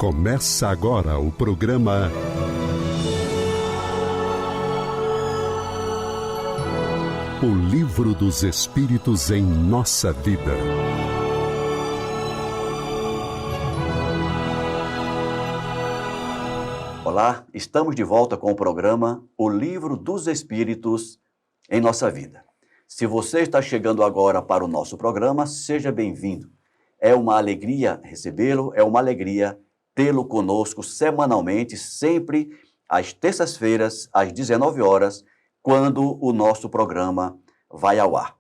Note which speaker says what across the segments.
Speaker 1: Começa agora o programa O Livro dos Espíritos em Nossa Vida.
Speaker 2: Olá, estamos de volta com o programa O Livro dos Espíritos em Nossa Vida. Se você está chegando agora para o nosso programa, seja bem-vindo. É uma alegria recebê-lo, é uma alegria tê-lo conosco semanalmente, sempre às terças-feiras, às 19 horas, quando o nosso programa vai ao ar.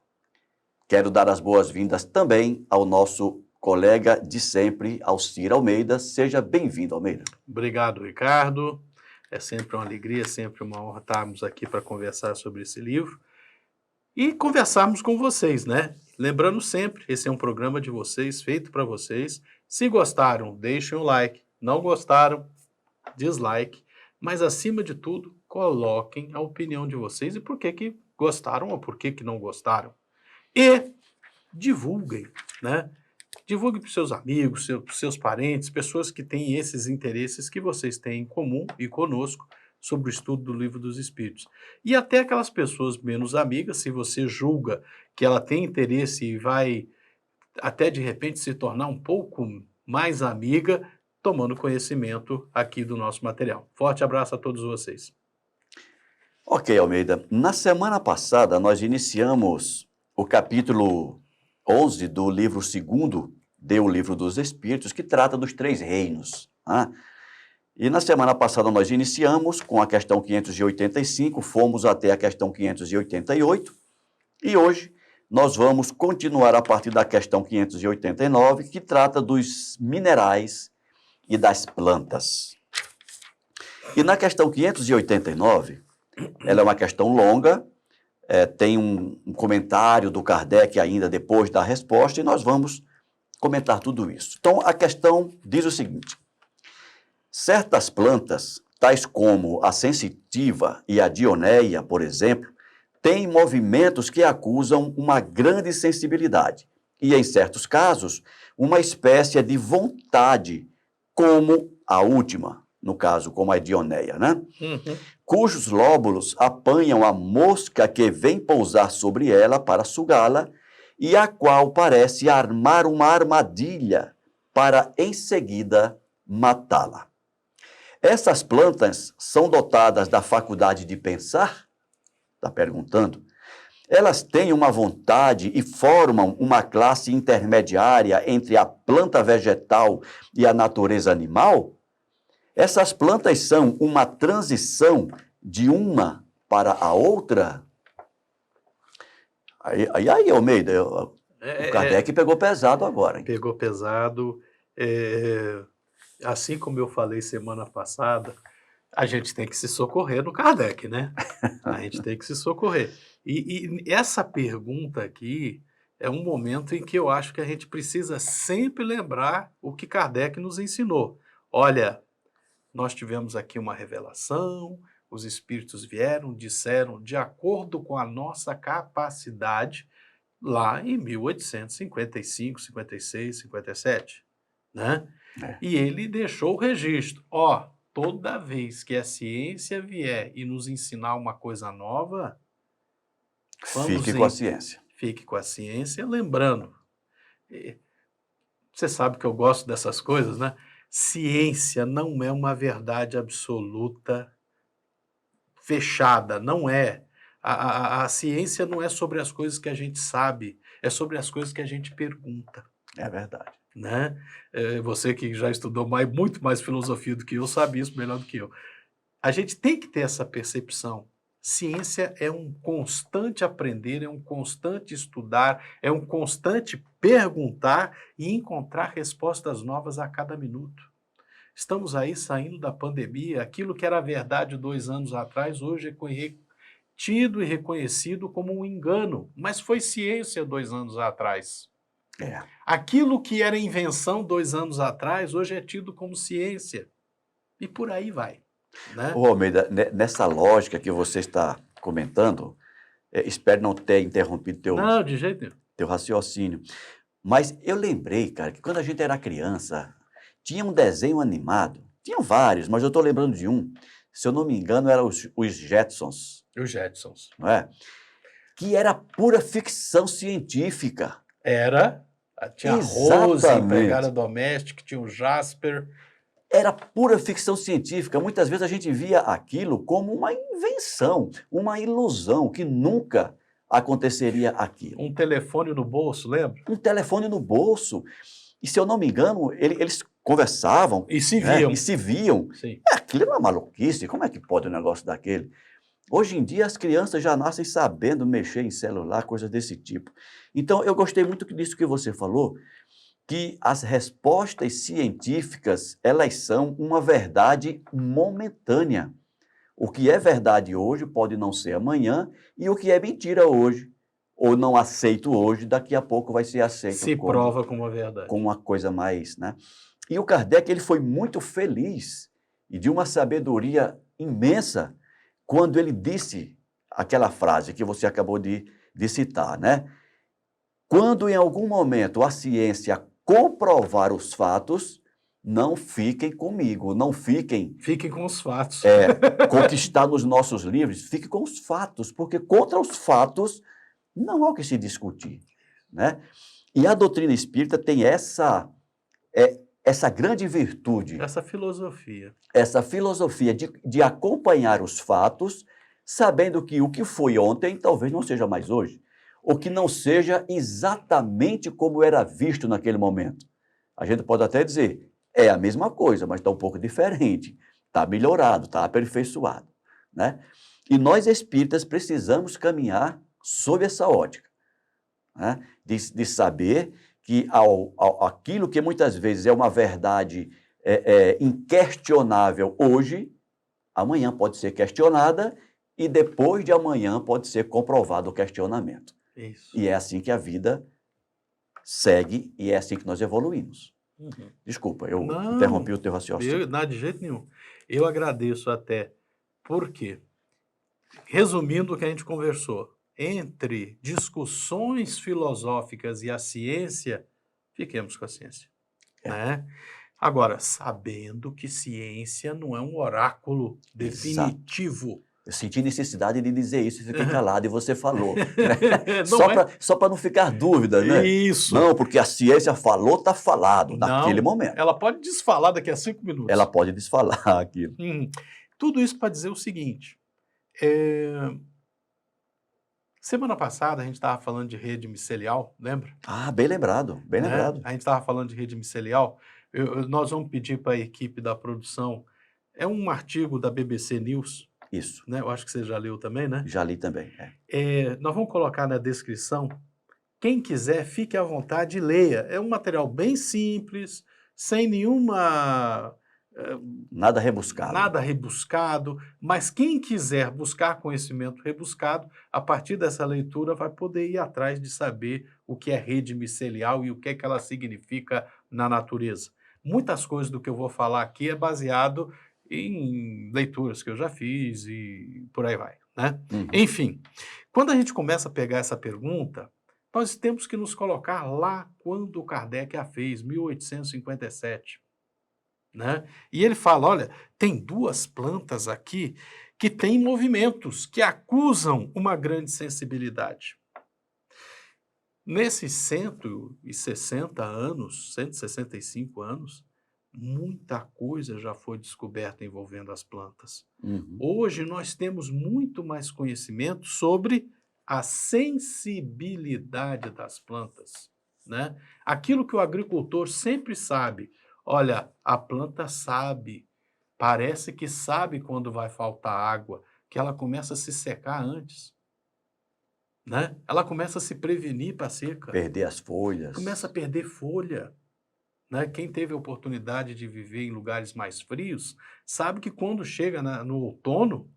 Speaker 2: Quero dar as boas-vindas também ao nosso colega de sempre, Alcir Almeida. Seja bem-vindo, Almeida.
Speaker 3: Obrigado, Ricardo. É sempre uma alegria, sempre uma honra estarmos aqui para conversar sobre esse livro e conversarmos com vocês, né? Lembrando sempre, esse é um programa de vocês, feito para vocês. Se gostaram, deixem o like. Não gostaram, dislike. Mas, acima de tudo, coloquem a opinião de vocês e por que gostaram ou por que não gostaram. E divulguem, né? Divulgue para os seus amigos, seus parentes, pessoas que têm esses interesses que vocês têm em comum e conosco sobre o estudo do Livro dos Espíritos. E até aquelas pessoas menos amigas, se você julga que ela tem interesse e vai até de repente se tornar um pouco mais amiga, tomando conhecimento aqui do nosso material. Forte abraço a todos vocês.
Speaker 2: Ok, Almeida. Na semana passada, nós iniciamos o capítulo 11 do livro 2º do Livro dos Espíritos, que trata dos 3 reinos. Né? E na semana passada nós iniciamos com a questão 585, fomos até a questão 588, e hoje nós vamos continuar a partir da questão 589, que trata dos minerais e das plantas. E na questão 589, ela é uma questão longa, tem um comentário do Kardec ainda depois da resposta, e nós vamos comentar tudo isso. Então, a questão diz o seguinte: certas plantas, tais como a sensitiva e a dioneia, por exemplo, têm movimentos que acusam uma grande sensibilidade e, em certos casos, uma espécie de vontade, como a última, no caso, como a dioneia, né? Cujos lóbulos apanham a mosca que vem pousar sobre ela para sugá-la e a qual parece armar uma armadilha para, em seguida, matá-la. Essas plantas são dotadas da faculdade de pensar? Está perguntando. Elas têm uma vontade e formam uma classe intermediária entre a planta vegetal e a natureza animal? Essas plantas são uma transição de uma para a outra? Aí Almeida, o Kardec pegou pesado agora. Hein?
Speaker 3: Pegou pesado. Assim como eu falei semana passada, a gente tem que se socorrer no Kardec, né? A gente tem que se socorrer. E essa pergunta aqui é um momento em que eu acho que a gente precisa sempre lembrar o que Kardec nos ensinou. Olha, nós tivemos aqui uma revelação, os espíritos vieram, disseram, de acordo com a nossa capacidade, lá em 1855, 56, 57, né? E ele deixou o registro. Toda vez que a ciência vier e nos ensinar uma coisa nova,
Speaker 2: fique com a ciência.
Speaker 3: Fique com a ciência, lembrando. Você sabe que eu gosto dessas coisas, né? Ciência não é uma verdade absoluta fechada, não é. A ciência não é sobre as coisas que a gente sabe, é sobre as coisas que a gente pergunta.
Speaker 2: É verdade.
Speaker 3: Né? Você que já estudou muito mais filosofia do que eu, sabe isso melhor do que eu. A gente tem que ter essa percepção. Ciência é um constante aprender, é um constante estudar, é um constante perguntar e encontrar respostas novas a cada minuto. Estamos aí saindo da pandemia, aquilo que era verdade 2 anos atrás, hoje é tido e reconhecido como um engano, mas foi ciência 2 anos atrás. Aquilo que era invenção 2 anos atrás, hoje é tido como ciência. E por aí vai. Né?
Speaker 2: Ô Almeida, nessa lógica que você está comentando, espero não ter interrompido
Speaker 3: Não, de jeito nenhum.
Speaker 2: teu raciocínio. Mas eu lembrei, cara, que quando a gente era criança, tinha um desenho animado, tinha vários, mas eu estou lembrando de um, se eu não me engano, era os Jetsons,
Speaker 3: Os Jetsons.
Speaker 2: não é? Que era pura ficção científica.
Speaker 3: Era. Tinha a Rose, a empregada doméstica, tinha o Jasper.
Speaker 2: Era pura ficção científica. Muitas vezes a gente via aquilo como uma invenção, uma ilusão, que nunca aconteceria aquilo.
Speaker 3: Um telefone no bolso, lembra?
Speaker 2: Um telefone no bolso. E se eu não me engano, eles conversavam.
Speaker 3: E se
Speaker 2: né?
Speaker 3: viam.
Speaker 2: E se viam.
Speaker 3: Sim.
Speaker 2: Aquilo é uma maluquice. Como é que pode um negócio daquele? Hoje em dia as crianças já nascem sabendo mexer em celular, coisas desse tipo. Então eu gostei muito disso que você falou, que as respostas científicas, elas são uma verdade momentânea. O que é verdade hoje pode não ser amanhã, e o que é mentira hoje, ou não aceito hoje, daqui a pouco vai ser aceito
Speaker 3: Se prova como uma verdade.
Speaker 2: como uma coisa mais, né? E o Kardec, ele foi muito feliz e de uma sabedoria imensa quando ele disse aquela frase que você acabou de citar, né? Quando em algum momento a ciência comprovar os fatos, não fiquem comigo, não fiquem...
Speaker 3: Fiquem com os fatos.
Speaker 2: Conquistar nos nossos livros, fiquem com os fatos, porque contra os fatos não há o que se discutir, né? E a doutrina espírita tem essa grande virtude, essa filosofia de acompanhar os fatos, sabendo que o que foi ontem talvez não seja mais hoje, ou que não seja exatamente como era visto naquele momento. A gente pode até dizer, é a mesma coisa, mas está um pouco diferente, está melhorado, está aperfeiçoado, né? E nós espíritas precisamos caminhar sob essa ótica, né? De saber que aquilo que muitas vezes é uma verdade inquestionável hoje, amanhã pode ser questionada e depois de amanhã pode ser comprovado o questionamento.
Speaker 3: Isso.
Speaker 2: E é assim que a vida segue e é assim que nós evoluímos.
Speaker 3: Uhum.
Speaker 2: Desculpa, eu interrompi o teu raciocínio.
Speaker 3: Nada de jeito nenhum. Eu agradeço até. Por quê? Resumindo o que a gente conversou, entre discussões filosóficas e a ciência, fiquemos com a ciência. Né? Agora, sabendo que ciência não é um oráculo definitivo.
Speaker 2: Exato. Eu senti necessidade de dizer isso e fiquei calado, e você falou. Né? Só para não ficar dúvida, né?
Speaker 3: Isso.
Speaker 2: Não, porque a ciência falou, está falado naquele momento.
Speaker 3: Ela pode desfalar daqui a 5 minutos.
Speaker 2: Ela pode desfalar aquilo.
Speaker 3: Tudo isso para dizer o seguinte. Semana passada a gente estava falando de rede micelial, lembra?
Speaker 2: Ah, bem lembrado, bem lembrado.
Speaker 3: A gente estava falando de rede micelial. Nós vamos pedir para a equipe da produção. É um artigo da BBC News.
Speaker 2: Isso.
Speaker 3: Né? Eu acho que você já leu também, né?
Speaker 2: Já li também.
Speaker 3: Nós vamos colocar na descrição. Quem quiser, fique à vontade e leia. É um material bem simples, sem nenhuma...
Speaker 2: Nada rebuscado.
Speaker 3: Nada rebuscado, mas quem quiser buscar conhecimento rebuscado, a partir dessa leitura vai poder ir atrás de saber o que é rede micelial e o que é que ela significa na natureza. Muitas coisas do que eu vou falar aqui é baseado em leituras que eu já fiz e por aí vai, né? Enfim, quando a gente começa a pegar essa pergunta, nós temos que nos colocar lá quando o Kardec a fez, 1857. Né? E ele fala, olha, tem 2 plantas aqui que têm movimentos, que acusam uma grande sensibilidade. Nesses 160 anos, 165 anos, muita coisa já foi descoberta envolvendo as plantas. Hoje nós temos muito mais conhecimento sobre a sensibilidade das plantas, né? Aquilo que o agricultor sempre sabe. Olha, a planta sabe, parece que sabe quando vai faltar água, que ela começa a se secar antes. Né? Ela começa a se prevenir para a seca.
Speaker 2: Perder as folhas.
Speaker 3: Começa a perder folha. Né? Quem teve a oportunidade de viver em lugares mais frios, sabe que quando chega no outono,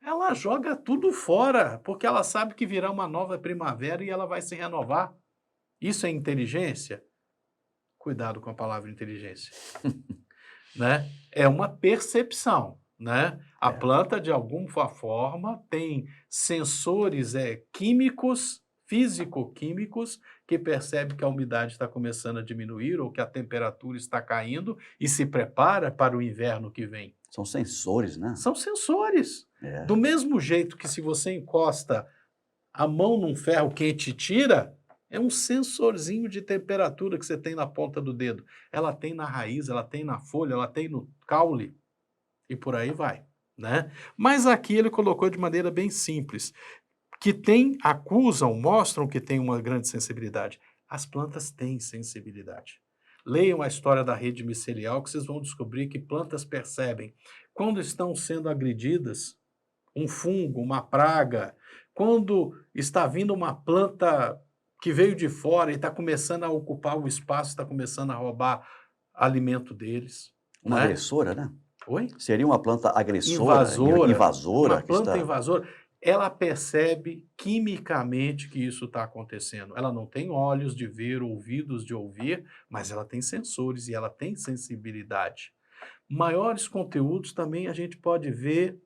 Speaker 3: ela joga tudo fora, porque ela sabe que virá uma nova primavera e ela vai se renovar. Isso é inteligência? Cuidado com a palavra inteligência. Né? É uma percepção. Né? A planta, de alguma forma, tem sensores químicos, físico-químicos que percebe que a umidade está começando a diminuir ou que a temperatura está caindo e se prepara para o inverno que vem.
Speaker 2: São sensores, né?
Speaker 3: São sensores.
Speaker 2: É.
Speaker 3: Do mesmo jeito que se você encosta a mão num ferro quente e tira, é um sensorzinho de temperatura que você tem na ponta do dedo. Ela tem na raiz, ela tem na folha, ela tem no caule e por aí vai, né? Mas aqui ele colocou de maneira bem simples, que mostram que tem uma grande sensibilidade. As plantas têm sensibilidade. Leiam a história da rede micelial que vocês vão descobrir que plantas percebem quando estão sendo agredidas, um fungo, uma praga, quando está vindo uma planta que veio de fora e está começando a ocupar o espaço, está começando a roubar alimento deles.
Speaker 2: Uma
Speaker 3: né?
Speaker 2: agressora, né?
Speaker 3: Oi?
Speaker 2: Seria uma planta agressora, invasora.
Speaker 3: Uma planta invasora. Ela percebe quimicamente que isso está acontecendo. Ela não tem olhos de ver, ouvidos de ouvir, mas ela tem sensores e ela tem sensibilidade. Maiores conteúdos também a gente pode ver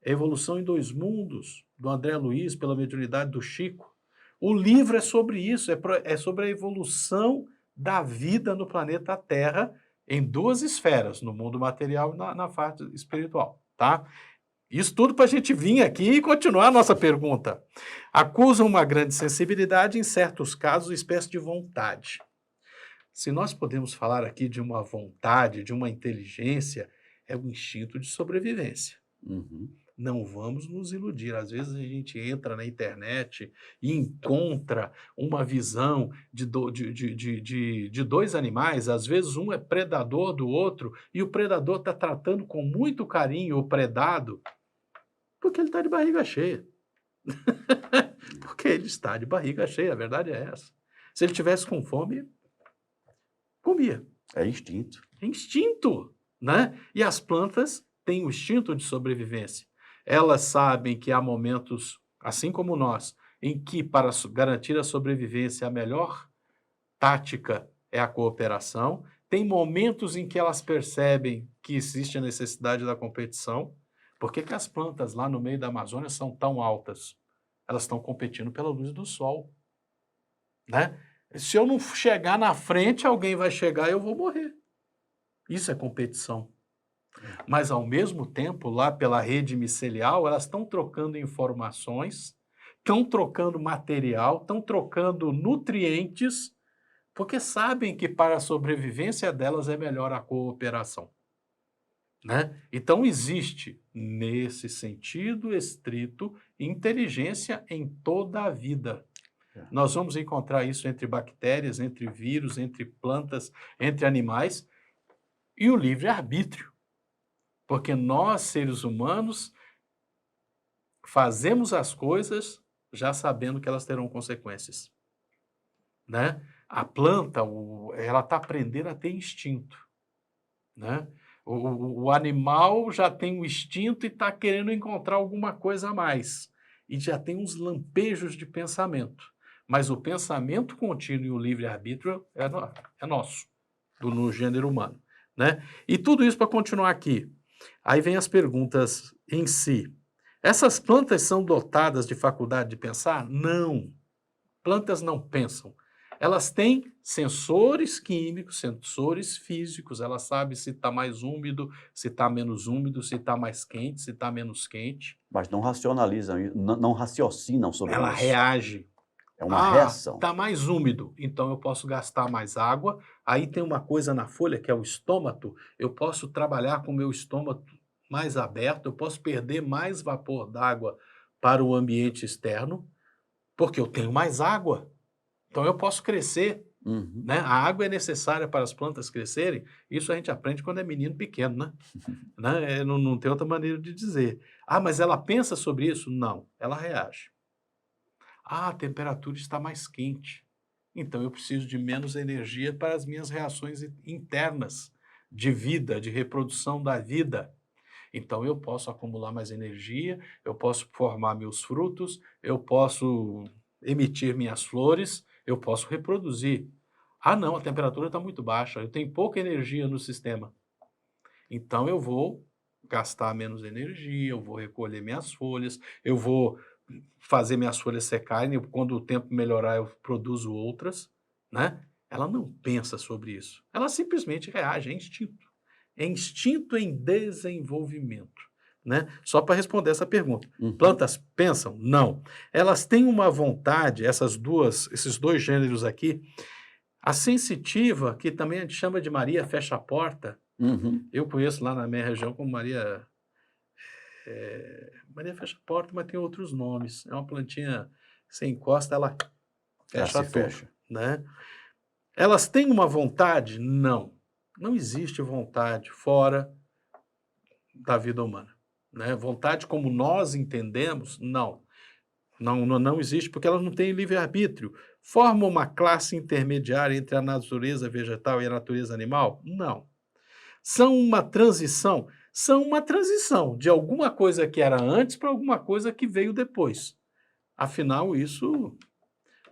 Speaker 3: a Evolução em Dois Mundos, do André Luiz, pela mediunidade do Chico. O livro é sobre isso, é sobre a evolução da vida no planeta Terra em duas esferas, no mundo material e na parte espiritual, tá? Isso tudo para a gente vir aqui e continuar a nossa pergunta. Acusam uma grande sensibilidade, em certos casos, espécie de vontade. Se nós podemos falar aqui de uma vontade, de uma inteligência, é o instinto de sobrevivência.
Speaker 2: Uhum.
Speaker 3: Não vamos nos iludir. Às vezes a gente entra na internet e encontra uma visão de dois animais, às vezes um é predador do outro, e o predador está tratando com muito carinho o predado, porque ele está de barriga cheia. Porque ele está de barriga cheia, a verdade é essa. Se ele tivesse com fome, comia.
Speaker 2: É instinto.
Speaker 3: É instinto, né? E as plantas têm o instinto de sobrevivência. Elas sabem que há momentos, assim como nós, em que para garantir a sobrevivência a melhor tática é a cooperação. Tem momentos em que elas percebem que existe a necessidade da competição. Por que as plantas lá no meio da Amazônia são tão altas? Elas estão competindo pela luz do sol, né? Se eu não chegar na frente, alguém vai chegar e eu vou morrer. Isso é competição. Mas, ao mesmo tempo, lá pela rede micelial, elas estão trocando informações, estão trocando material, estão trocando nutrientes, porque sabem que para a sobrevivência delas é melhor a cooperação. Né? Então, existe, nesse sentido estrito, inteligência em toda a vida. Nós vamos encontrar isso entre bactérias, entre vírus, entre plantas, entre animais, e o livre-arbítrio. Porque nós, seres humanos, fazemos as coisas já sabendo que elas terão consequências. Né? A planta, ela está aprendendo a ter instinto. Né? O animal já tem um instinto e está querendo encontrar alguma coisa a mais. E já tem uns lampejos de pensamento. Mas o pensamento contínuo e o livre-arbítrio é nosso, no gênero humano. Né? E tudo isso para continuar aqui. Aí vem as perguntas em si. Essas plantas são dotadas de faculdade de pensar? Não. Plantas não pensam. Elas têm sensores químicos, sensores físicos. Elas sabem se está mais úmido, se está menos úmido, se está mais quente, se está menos quente.
Speaker 2: Mas não racionalizam, não raciocinam sobre
Speaker 3: Ela
Speaker 2: isso.
Speaker 3: reage.
Speaker 2: É uma reação.
Speaker 3: Está mais úmido, então eu posso gastar mais água. Aí tem uma coisa na folha que é o estômago. Eu posso trabalhar com o meu estômago mais aberto, eu posso perder mais vapor d'água para o ambiente externo, porque eu tenho mais água. Então eu posso crescer.
Speaker 2: Uhum.
Speaker 3: Né? A água é necessária para as plantas crescerem. Isso a gente aprende quando é menino pequeno, né? Né? Não tem outra maneira de dizer. Mas ela pensa sobre isso? Não, ela reage. A temperatura está mais quente. Então eu preciso de menos energia para as minhas reações internas de vida, de reprodução da vida. Então eu posso acumular mais energia, eu posso formar meus frutos, eu posso emitir minhas flores, eu posso reproduzir. Não, a temperatura está muito baixa, eu tenho pouca energia no sistema. Então eu vou gastar menos energia, eu vou recolher minhas folhas, eu vou fazer minhas folhas secarem, quando o tempo melhorar eu produzo outras, né? Ela não pensa sobre isso. Ela simplesmente reage, é instinto. É instinto em desenvolvimento, né? Só para responder essa pergunta.
Speaker 2: Uhum.
Speaker 3: Plantas pensam? Não. Elas têm uma vontade, esses dois gêneros aqui. A sensitiva, que também a gente chama de Maria fecha a porta,
Speaker 2: Uhum.
Speaker 3: eu conheço lá na minha região como Maria Maria fecha a porta, mas tem outros nomes. É uma plantinha, você encosta, ela fecha
Speaker 2: se
Speaker 3: tudo,
Speaker 2: fecha.
Speaker 3: né? Elas têm uma vontade? Não. Não existe vontade fora da vida humana, né? Vontade como nós entendemos, não. Não existe, porque elas não têm livre-arbítrio. Formam uma classe intermediária entre a natureza vegetal e a natureza animal? Não. São uma transição? São uma transição de alguma coisa que era antes para alguma coisa que veio depois. Afinal, isso,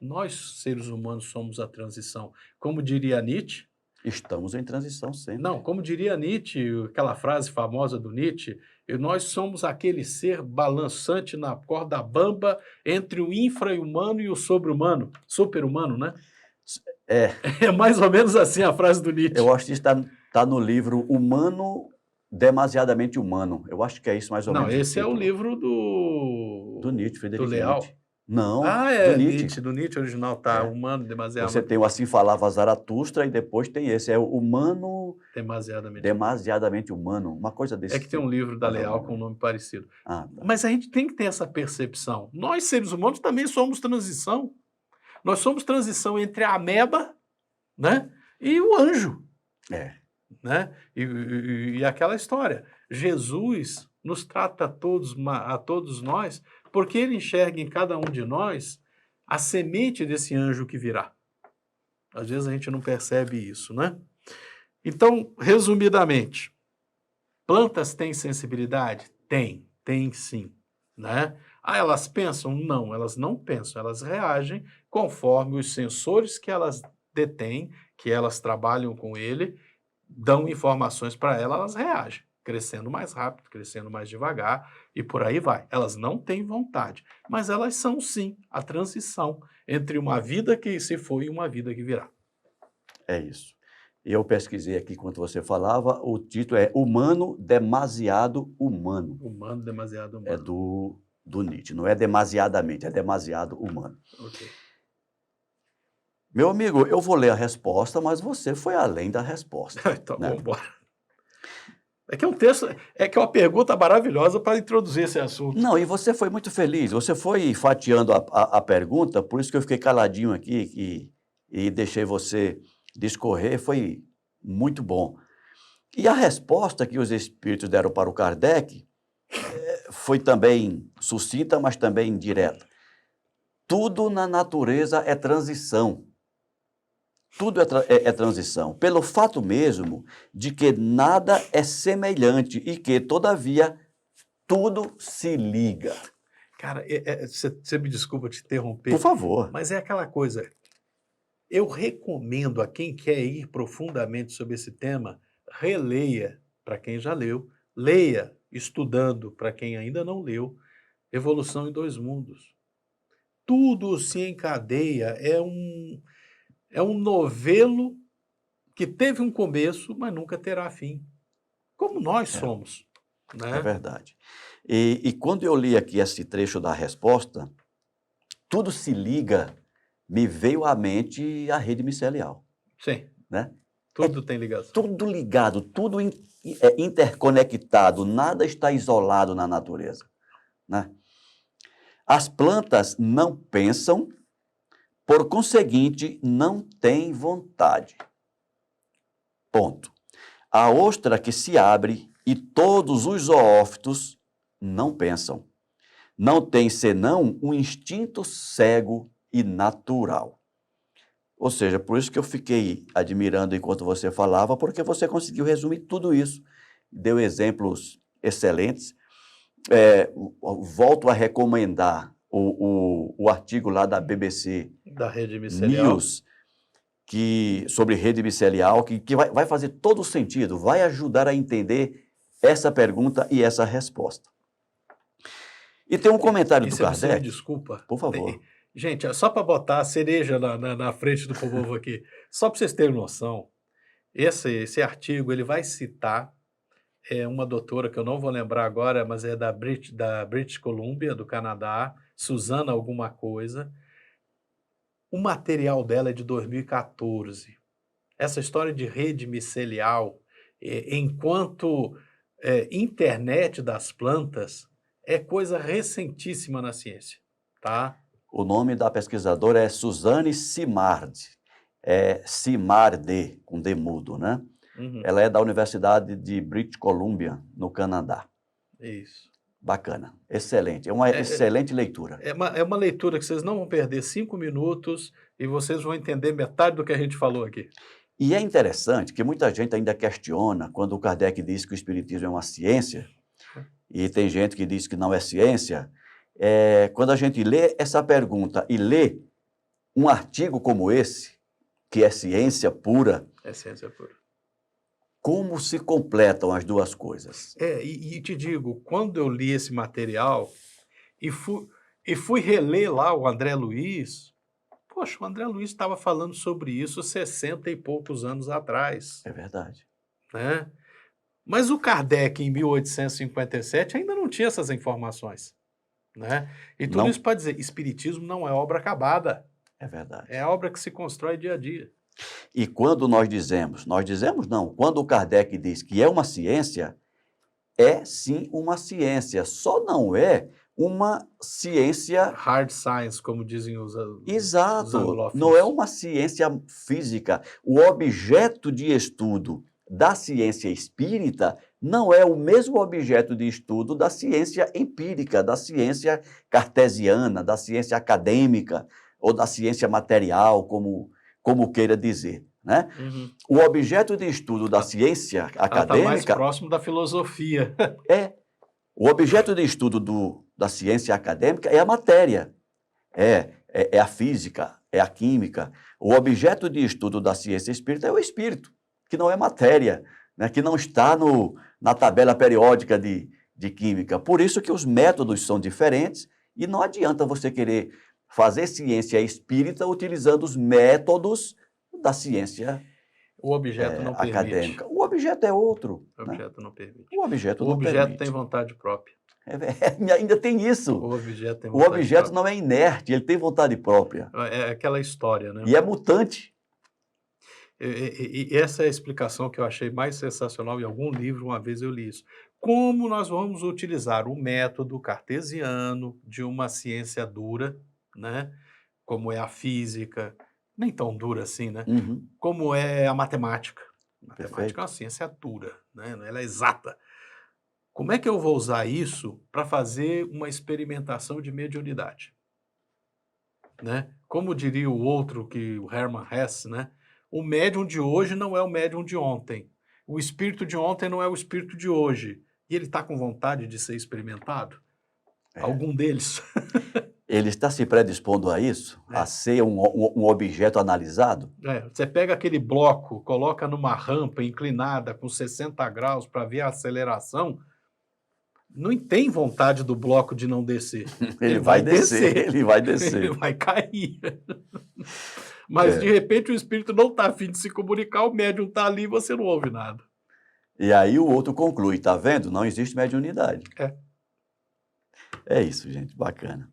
Speaker 3: nós, seres humanos, somos a transição. Como diria Nietzsche,
Speaker 2: Estamos em transição sempre.
Speaker 3: não, como diria Nietzsche, aquela frase famosa do Nietzsche, nós somos aquele ser balançante na corda bamba entre o infra-humano e o sobre-humano, super-humano, né?
Speaker 2: É,
Speaker 3: É mais ou menos assim a frase do Nietzsche.
Speaker 2: eu acho que isso está no livro Humano, Demasiadamente Humano. Eu acho que é isso mais ou
Speaker 3: Não,
Speaker 2: menos.
Speaker 3: esse é o livro
Speaker 2: do Nietzsche,
Speaker 3: do
Speaker 2: Friedrich
Speaker 3: Leal.
Speaker 2: Nietzsche. Não,
Speaker 3: Ah,
Speaker 2: do
Speaker 3: é,
Speaker 2: Nietzsche.
Speaker 3: do Nietzsche original, tá,
Speaker 2: É.
Speaker 3: humano, demasiado,
Speaker 2: Você tem o Assim Falava Zaratustra e depois tem esse, é o Humano,
Speaker 3: demasiadamente.
Speaker 2: Demasiadamente Humano, uma coisa desse
Speaker 3: É que tem um
Speaker 2: tipo,
Speaker 3: livro da
Speaker 2: mais ou
Speaker 3: Leal
Speaker 2: menos.
Speaker 3: com um nome parecido.
Speaker 2: Ah, tá.
Speaker 3: Mas a gente tem que ter essa percepção. Nós, seres humanos, também somos transição. Nós somos transição entre a ameba, né, e o anjo,
Speaker 2: É,
Speaker 3: né? E aquela história. Jesus nos trata a todos nós porque ele enxerga em cada um de nós a semente desse anjo que virá. Às vezes a gente não percebe isso, né? Então, resumidamente, plantas têm sensibilidade? Tem sim, né? Ah, elas pensam? Não, elas não pensam, elas reagem conforme os sensores que elas detêm, que elas trabalham com ele, dão informações para ela, elas reagem, crescendo mais rápido, crescendo mais devagar e por aí vai. Elas não têm vontade, mas elas são sim a transição entre uma vida que se foi e uma vida que virá.
Speaker 2: é isso. Eu pesquisei aqui enquanto você falava, o título é Humano, Demasiado Humano.
Speaker 3: Humano, demasiado humano.
Speaker 2: É do Nietzsche, não é demasiadamente, é demasiado humano.
Speaker 3: Ok.
Speaker 2: Meu amigo, eu vou ler a resposta, mas você foi além da resposta.
Speaker 3: Então,
Speaker 2: né?
Speaker 3: vamos embora. É que é um texto, é que é uma pergunta maravilhosa para introduzir esse assunto.
Speaker 2: Não, e você foi muito feliz, você foi fatiando a pergunta, por isso que eu fiquei caladinho aqui e deixei você discorrer, foi muito bom. E a resposta que os espíritos deram para o Kardec foi também sucinta, mas também direta. Tudo na natureza é transição. Tudo é transição, pelo fato mesmo de que nada é semelhante e que, todavia, tudo se liga.
Speaker 3: Cara, você me desculpa te interromper,
Speaker 2: Por favor.
Speaker 3: mas é aquela coisa. Eu recomendo a quem quer ir profundamente sobre esse tema, releia, para quem já leu, leia, estudando, para quem ainda não leu, Evolução em Dois Mundos. Tudo se encadeia, é um novelo que teve um começo, mas nunca terá fim. Como nós somos. Né?
Speaker 2: É verdade. E quando eu li aqui esse trecho da resposta, tudo se liga, me veio à mente a rede micelial.
Speaker 3: Sim.
Speaker 2: Né?
Speaker 3: Tudo tem ligação.
Speaker 2: Tudo ligado, tudo é interconectado, nada está isolado na natureza. Né? As plantas não pensam, por conseguinte, não têm vontade. Ponto. A ostra que se abre e todos os zoófitos não pensam. Não tem senão um instinto cego e natural. Ou seja, por isso que eu fiquei admirando enquanto você falava, porque você conseguiu resumir tudo isso. Deu exemplos excelentes. Volto a recomendar o artigo lá da BBC
Speaker 3: Da rede micelial.
Speaker 2: News, sobre rede micelial, que vai fazer todo o sentido, vai ajudar a entender essa pergunta e essa resposta. E tem um comentário
Speaker 3: E
Speaker 2: do
Speaker 3: você me
Speaker 2: Kardec.
Speaker 3: desculpa.
Speaker 2: Por favor.
Speaker 3: Gente, é só para botar a cereja na frente do povo aqui, só para vocês terem noção, esse artigo ele vai citar uma doutora que eu não vou lembrar agora, mas é da British Columbia, do Canadá, Susana alguma coisa. O material dela é de 2014. Essa história de rede micelial, enquanto internet das plantas, é coisa recentíssima na ciência, tá?
Speaker 2: O nome da pesquisadora é Suzanne Simard. É Simard, com D mudo, né?
Speaker 3: Uhum.
Speaker 2: Ela é da Universidade de British Columbia, no Canadá.
Speaker 3: Isso.
Speaker 2: Bacana, excelente. É uma excelente leitura.
Speaker 3: É uma leitura que vocês não vão perder 5 minutos e vocês vão entender metade do que a gente falou aqui.
Speaker 2: E é interessante que muita gente ainda questiona quando o Kardec diz que o Espiritismo é uma ciência, e tem gente que diz que não é ciência. Quando a gente lê essa pergunta e lê um artigo como esse, que é ciência pura,
Speaker 3: É ciência pura.
Speaker 2: como se completam as duas coisas?
Speaker 3: E te digo, quando eu li esse material e fui reler lá o André Luiz, poxa, o André Luiz estava falando sobre isso 60 e poucos anos atrás,
Speaker 2: É verdade.
Speaker 3: né? Mas o Kardec, em 1857, ainda não tinha essas informações, né? E tudo
Speaker 2: Não.
Speaker 3: isso para dizer, espiritismo não é obra acabada,
Speaker 2: É verdade.
Speaker 3: é obra que se constrói dia a dia.
Speaker 2: E quando nós dizemos não, quando o Kardec diz que é uma ciência, é sim uma ciência, só não é uma ciência...
Speaker 3: Hard science, como dizem os
Speaker 2: Exato,
Speaker 3: anglófilos.
Speaker 2: não é uma ciência física. O objeto de estudo da ciência espírita não é o mesmo objeto de estudo da ciência empírica, da ciência cartesiana, da ciência acadêmica ou da ciência material, como queira dizer, né?
Speaker 3: Uhum.
Speaker 2: O objeto de estudo da ciência
Speaker 3: Ela está mais
Speaker 2: acadêmica
Speaker 3: próximo da filosofia.
Speaker 2: o objeto de estudo da ciência acadêmica é a matéria, é a física, é a química. O objeto de estudo da ciência espírita é o espírito, que não é matéria, né? Que não está na tabela periódica de química. Por isso que os métodos são diferentes e não adianta você querer fazer ciência espírita utilizando os métodos da ciência
Speaker 3: O objeto não permite.
Speaker 2: acadêmica. O objeto é outro.
Speaker 3: O objeto não permite.
Speaker 2: O objeto
Speaker 3: O
Speaker 2: não
Speaker 3: objeto
Speaker 2: permite.
Speaker 3: tem vontade própria.
Speaker 2: Ainda tem isso.
Speaker 3: O objeto tem
Speaker 2: O
Speaker 3: vontade
Speaker 2: objeto
Speaker 3: própria.
Speaker 2: não é inerte, ele tem vontade própria.
Speaker 3: É aquela história, né?
Speaker 2: E é mutante.
Speaker 3: E essa é a explicação que eu achei mais sensacional em algum livro, uma vez eu li isso. Como nós vamos utilizar o método cartesiano de uma ciência dura, né? Como é a física, nem tão dura assim, né?
Speaker 2: Uhum.
Speaker 3: Como é a matemática. A matemática
Speaker 2: Perfeito.
Speaker 3: é uma ciência dura, né? Ela é exata. Como é que eu vou usar isso para fazer uma experimentação de mediunidade? Né? Como diria o outro, que o Hermann Hesse, né? O médium de hoje não é o médium de ontem. O espírito de ontem não é o espírito de hoje. E ele está com vontade de ser experimentado? Algum deles?
Speaker 2: Ele está se predispondo a isso? A ser um objeto analisado?
Speaker 3: Você pega aquele bloco, coloca numa rampa inclinada com 60 graus para ver a aceleração, não tem vontade do bloco de não descer.
Speaker 2: Ele vai descer. Ele vai descer.
Speaker 3: Ele vai cair. Mas, de repente, o espírito não está afim de se comunicar, o médium está ali e você não ouve nada.
Speaker 2: E aí o outro conclui, tá vendo? Não existe mediunidade. É isso, gente, bacana.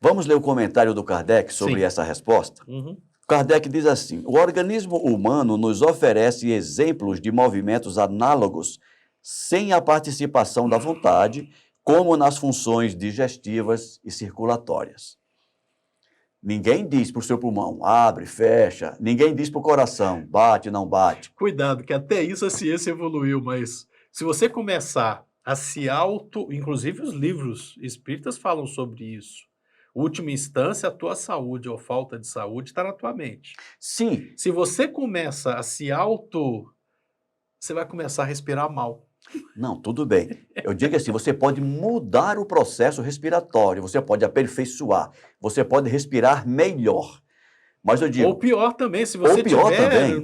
Speaker 2: Vamos ler o comentário do Kardec sobre essa resposta?
Speaker 3: Uhum.
Speaker 2: Kardec diz assim: o organismo humano nos oferece exemplos de movimentos análogos sem a participação da vontade, como nas funções digestivas e circulatórias. Ninguém diz para o seu pulmão, abre, fecha. Ninguém diz para o coração, bate, não bate.
Speaker 3: Cuidado, que até isso a ciência evoluiu, mas se você começar a se inclusive os livros espíritas falam sobre isso. Última instância, a tua saúde ou falta de saúde está na tua mente.
Speaker 2: Sim.
Speaker 3: Se você começa a você vai começar a respirar mal.
Speaker 2: Não, tudo bem. Eu digo assim, você pode mudar o processo respiratório, você pode aperfeiçoar, você pode respirar melhor. Mas eu digo...
Speaker 3: Ou pior também, se você tiver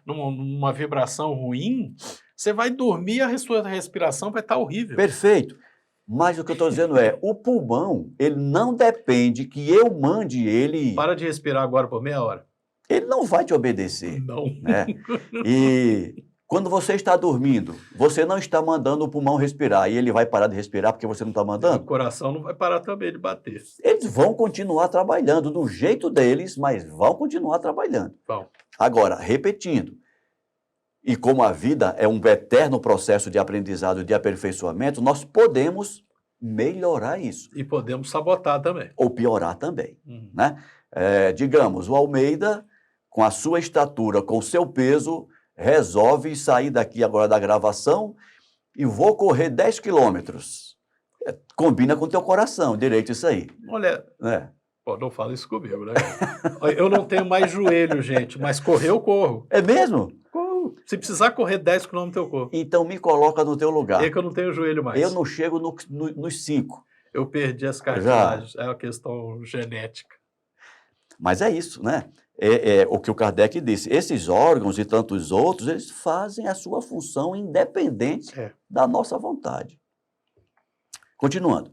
Speaker 3: numa vibração ruim, você vai dormir e a sua respiração vai estar horrível.
Speaker 2: Perfeito. Mas o que eu estou dizendo é, o pulmão, ele não depende que eu mande ele,
Speaker 3: Para de respirar agora por meia hora.
Speaker 2: ele não vai te obedecer,
Speaker 3: Não.
Speaker 2: né? E quando você está dormindo, você não está mandando o pulmão respirar e ele vai parar de respirar porque você não está
Speaker 3: O
Speaker 2: mandando?
Speaker 3: coração não vai parar também de bater.
Speaker 2: Eles vão continuar trabalhando do jeito deles, mas vão continuar trabalhando.
Speaker 3: Bom,
Speaker 2: Agora, repetindo, e como a vida é um eterno processo de aprendizado e de aperfeiçoamento, nós podemos melhorar isso,
Speaker 3: e podemos sabotar também.
Speaker 2: ou piorar também,
Speaker 3: Uhum.
Speaker 2: né? Digamos, o Almeida, com a sua estatura, com o seu peso, resolve sair daqui agora da gravação e vou correr 10 quilômetros. Combina com o teu coração, direito isso aí,
Speaker 3: Olha,
Speaker 2: né?
Speaker 3: pô, não fala isso comigo, né? Olha, eu não tenho mais joelho, gente, mas correr eu corro.
Speaker 2: É mesmo?
Speaker 3: Corro. Se precisar correr 10 km eu corro.
Speaker 2: Então me coloca no teu lugar.
Speaker 3: É que eu não tenho joelho mais.
Speaker 2: Eu não chego nos 5.
Speaker 3: Eu perdi as cartilagens. É uma questão genética.
Speaker 2: Mas é isso, né? É o que o Kardec disse. Esses órgãos e tantos outros, eles fazem a sua função independente da nossa vontade. Continuando.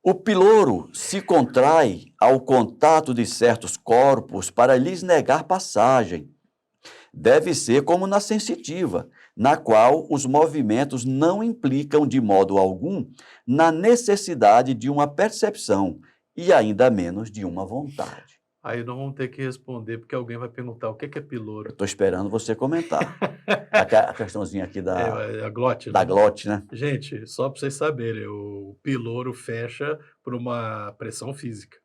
Speaker 2: O piloro se contrai ao contato de certos corpos para lhes negar passagem. Deve ser como na sensitiva, na qual os movimentos não implicam de modo algum na necessidade de uma percepção e ainda menos de uma vontade.
Speaker 3: Aí nós vamos ter que responder, porque alguém vai perguntar o que é piloro.
Speaker 2: Estou esperando você comentar. A questãozinha aqui
Speaker 3: É a glote,
Speaker 2: da
Speaker 3: né?
Speaker 2: glote, né?
Speaker 3: Gente, só para vocês saberem, o piloro fecha por uma pressão física.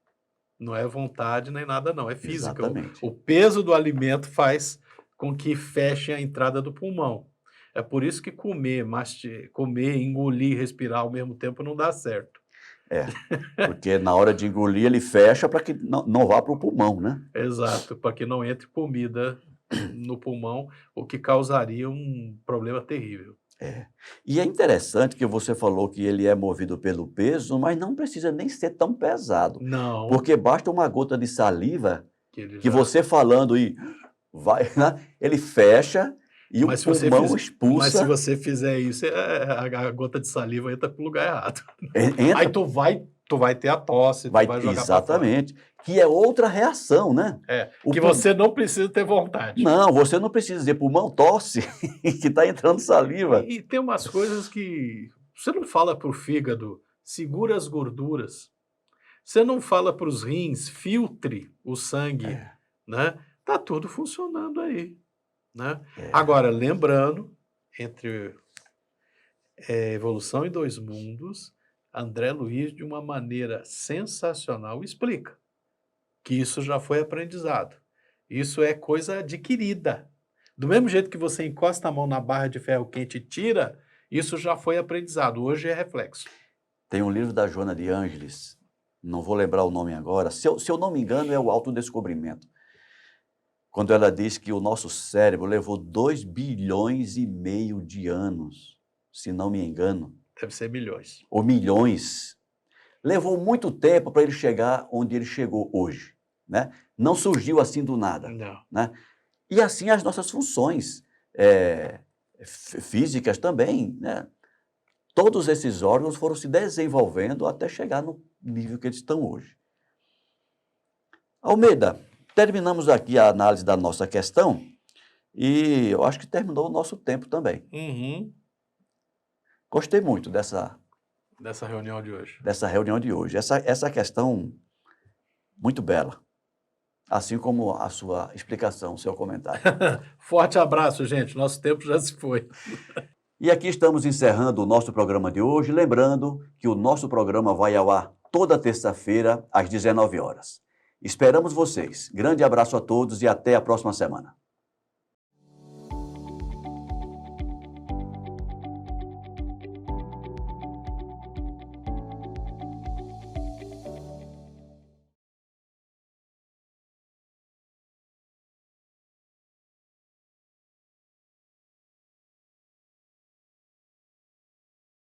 Speaker 3: Não é vontade nem nada, não. É física.
Speaker 2: Exatamente.
Speaker 3: O peso do alimento faz com que feche a entrada do pulmão. É por isso que comer, engolir, respirar ao mesmo tempo não dá certo.
Speaker 2: Porque na hora de engolir ele fecha para que não vá para o pulmão, né?
Speaker 3: Exato, para que não entre comida no pulmão, o que causaria um problema terrível.
Speaker 2: E é interessante que você falou que ele é movido pelo peso, mas não precisa nem ser tão pesado.
Speaker 3: Não,
Speaker 2: Porque basta uma gota de saliva
Speaker 3: ele
Speaker 2: que
Speaker 3: já-
Speaker 2: você falando e vai, né? Ele fecha e
Speaker 3: Mas se
Speaker 2: o
Speaker 3: você
Speaker 2: pulmão
Speaker 3: Mas se
Speaker 2: expulsa.
Speaker 3: você fizer isso, a gota de saliva entra pro lugar errado.
Speaker 2: Entra,
Speaker 3: Aí tu vai ter a tosse, tu vai jogar pra fora.
Speaker 2: exatamente. Que é outra reação, né? O
Speaker 3: Que
Speaker 2: pul-
Speaker 3: você não precisa ter vontade.
Speaker 2: Não, você não precisa dizer pulmão tosse, que está entrando saliva.
Speaker 3: E tem umas coisas que você não fala pro fígado, segura as gorduras. Você não fala pros rins, filtre o sangue, né? Tá tudo funcionando aí, né? Agora, lembrando, entre Evolução em Dois Mundos, André Luiz, de uma maneira sensacional, explica que isso já foi aprendizado. Isso é coisa adquirida. Do mesmo jeito que você encosta a mão na barra de ferro quente e tira, isso já foi aprendizado. Hoje é reflexo.
Speaker 2: Tem um livro da Joana de Ângeles, não vou lembrar o nome agora, se eu não me engano é o Autodescobrimento, quando ela diz que o nosso cérebro levou 2,5 bilhões de anos, se não me engano,
Speaker 3: Deve ser milhões.
Speaker 2: ou milhões, levou muito tempo para ele chegar onde ele chegou hoje, né? Não surgiu assim do nada,
Speaker 3: Não.
Speaker 2: né? E assim as nossas funções físicas também, né? Todos esses órgãos foram se desenvolvendo até chegar no nível que eles estão hoje. Almeida, terminamos aqui a análise da nossa questão e eu acho que terminou o nosso tempo também.
Speaker 3: Uhum.
Speaker 2: Gostei muito dessa
Speaker 3: Reunião de hoje.
Speaker 2: reunião de hoje. Essa questão muito bela, assim como a sua explicação, o seu comentário.
Speaker 3: Forte abraço, gente. Nosso tempo já se foi.
Speaker 2: E aqui estamos encerrando o nosso programa de hoje, lembrando que o nosso programa vai ao ar toda terça-feira, às 19 horas. Esperamos vocês. Grande abraço a todos e até a próxima semana.